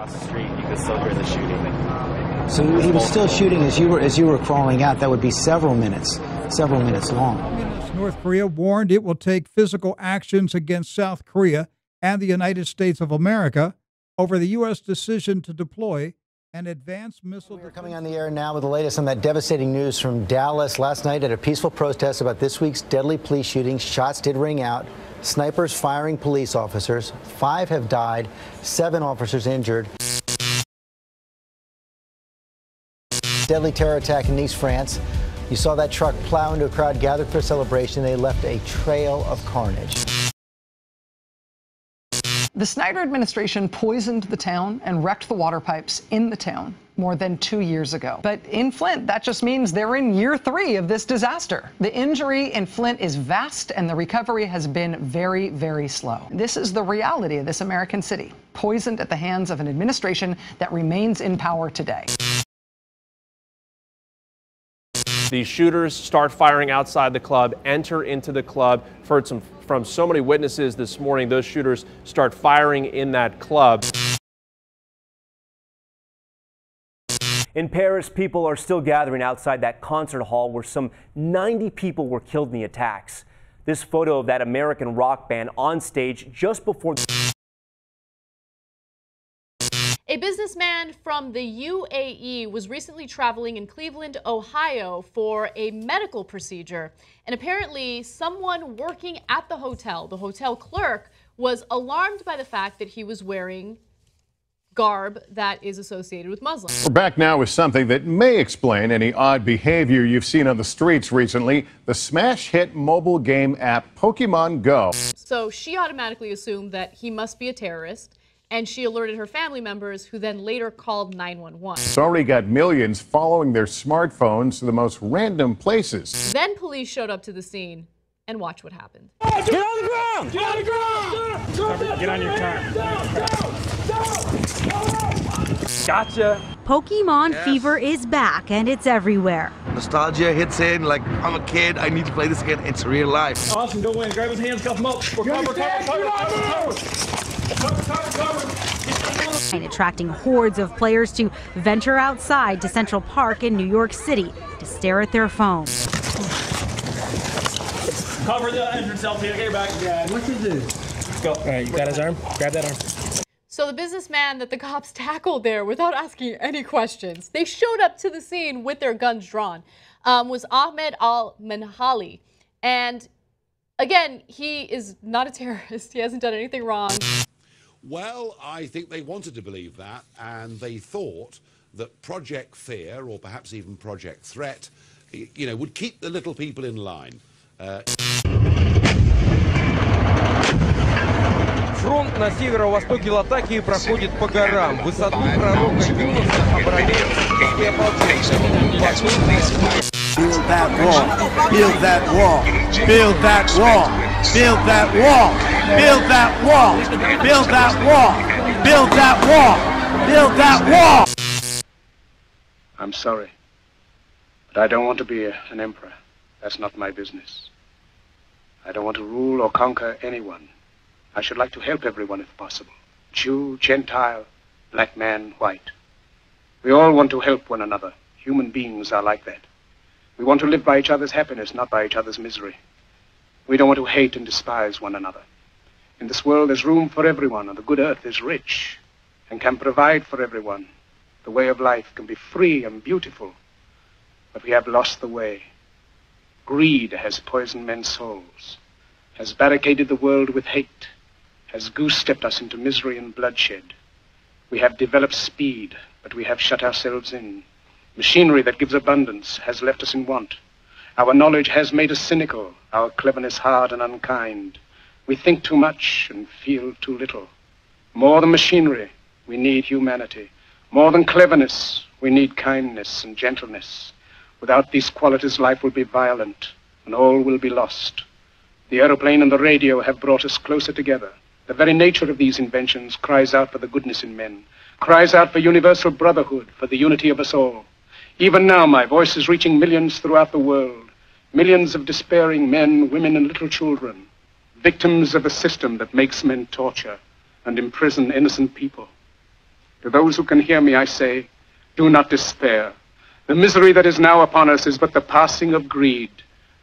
across the street, you could still hear the shooting. So he was still shooting as you were crawling out. That would be several minutes long. North Korea warned it will take physical actions against South Korea and the United States of America over the U.S. decision to deploy an advanced missile. We're coming on the air now with the latest on that devastating news from Dallas. Last night at a peaceful protest about this week's deadly police shootings, shots did ring out. Snipers firing police officers. 5 have died, 7 officers injured. Deadly terror attack in Nice, France. You saw that truck plow into a crowd gathered for a celebration. They left a trail of carnage. The Snyder administration poisoned the town and wrecked the water pipes in the town more than 2 years ago. But in Flint, that just means they're in year 3 of this disaster. The injury in Flint is vast, and the recovery has been very, very slow. This is the reality of this American city, poisoned at the hands of an administration that remains in power today. These shooters start firing outside the club, enter into the club. Heard from so many witnesses this morning. Those shooters start firing in that club. In Paris, people are still gathering outside that concert hall where some 90 people were killed in the attacks. This photo of that American rock band on stage just before. A businessman from the UAE was recently traveling in Cleveland, Ohio for a medical procedure. And apparently someone working at the hotel clerk, was alarmed by the fact that he was wearing garb that is associated with Muslims. We're back now with something that may explain any odd behavior you've seen on the streets recently. The smash hit mobile game app Pokemon Go. So she automatically assumed that he must be a terrorist, and she alerted her family members, who then later called 911. It's already got millions following their smartphones to the most random places. Then police showed up to the scene, and watch what happened. Get on the ground! Get on the ground! Get on your car. Gotcha. Pokemon fever is back, and it's everywhere. Nostalgia hits in, like, I'm a kid, I need to play this again, it's real life. Awesome, go in, grab his hands, cuff him up. And attracting hordes of players to venture outside to Central Park in New York City to stare at their phones. Cover the entrance, LT. Okay, back. Yeah. What you do? Let's go. All right, you got his arm? Grab that arm. So the businessman that the cops tackled there without asking any questions, they showed up to the scene with their guns drawn, was Ahmed Al-Manhali. And again, he is not a terrorist. He hasn't done anything wrong. Well, I think they wanted to believe that, and they thought that Project Fear, or perhaps even Project Threat, you know, would keep the little people in line. Фронт на северо-востоке Латакии проходит по горам. Высоту пророка Юнуса обороняют сирийские ополченцы. Build that wall. Build that wall. Build that wall. Build that wall. Build that wall. Build that wall. Build that wall. Build that wall. I'm sorry, but I don't want to be an emperor. That's not my business. I don't want to rule or conquer anyone. I should like to help everyone if possible. Jew, Gentile, black man, white. We all want to help one another. Human beings are like that. We want to live by each other's happiness, not by each other's misery. We don't want to hate and despise one another. In this world, there's room for everyone, and the good earth is rich and can provide for everyone. The way of life can be free and beautiful, but we have lost the way. Greed has poisoned men's souls, has barricaded the world with hate, has goose-stepped us into misery and bloodshed. We have developed speed, but we have shut ourselves in. Machinery that gives abundance has left us in want. Our knowledge has made us cynical, our cleverness hard and unkind. We think too much and feel too little. More than machinery, we need humanity. More than cleverness, we need kindness and gentleness. Without these qualities, life will be violent, and all will be lost. The aeroplane and the radio have brought us closer together. The very nature of these inventions cries out for the goodness in men, cries out for universal brotherhood, for the unity of us all. Even now, my voice is reaching millions throughout the world, millions of despairing men, women, and little children, victims of a system that makes men torture and imprison innocent people. To those who can hear me, I say, do not despair. The misery that is now upon us is but the passing of greed,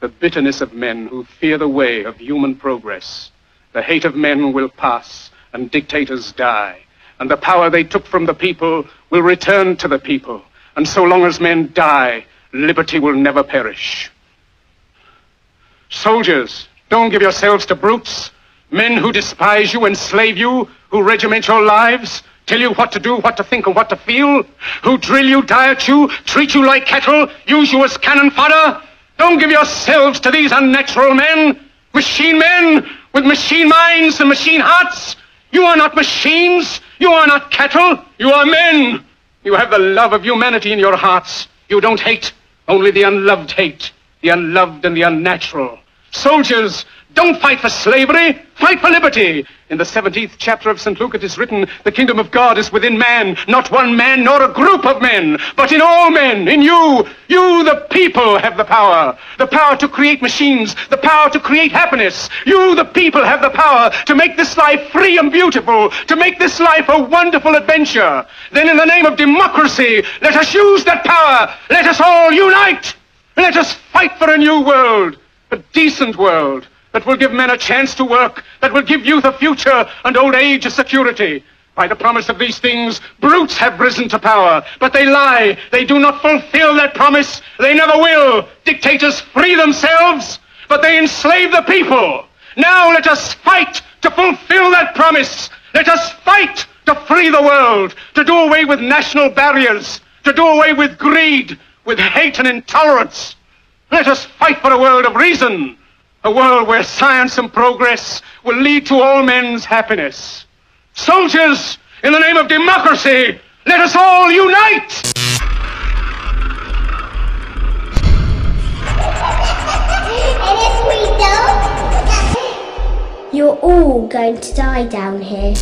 the bitterness of men who fear the way of human progress. The hate of men will pass, and dictators die, and the power they took from the people will return to the people. And so long as men die, liberty will never perish. Soldiers, don't give yourselves to brutes, men who despise you, enslave you, who regiment your lives, tell you what to do, what to think, and what to feel, who drill you, diet you, treat you like cattle, use you as cannon fodder. Don't give yourselves to these unnatural men with machine minds and machine hearts. You are not machines. You are not cattle. You are men. You have the love of humanity in your hearts. You don't hate. Only the unloved hate. The unloved and the unnatural. Soldiers, don't fight for slavery. Fight for liberty. In the 17th chapter of St. Luke it is written, the kingdom of God is within man, not one man nor a group of men, but in all men, in you. You, the people, have the power to create machines, the power to create happiness. You, the people, have the power to make this life free and beautiful, to make this life a wonderful adventure. Then in the name of democracy, let us use that power. Let us all unite. Let us fight for a new world, a decent world, that will give men a chance to work, that will give youth a future and old age a security. By the promise of these things, brutes have risen to power, but they lie. They do not fulfill that promise. They never will. Dictators free themselves, but they enslave the people. Now let us fight to fulfill that promise. Let us fight to free the world, to do away with national barriers, to do away with greed, with hate and intolerance. Let us fight for a world of reason, a world where science and progress will lead to all men's happiness. Soldiers, in the name of democracy, let us all unite! You're all going to die down here.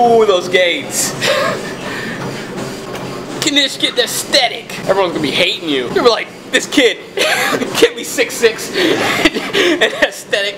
Ooh, those gates. Can this get the aesthetic? Everyone's gonna be hating you. You're like, this kid can't be 6'6" and aesthetic.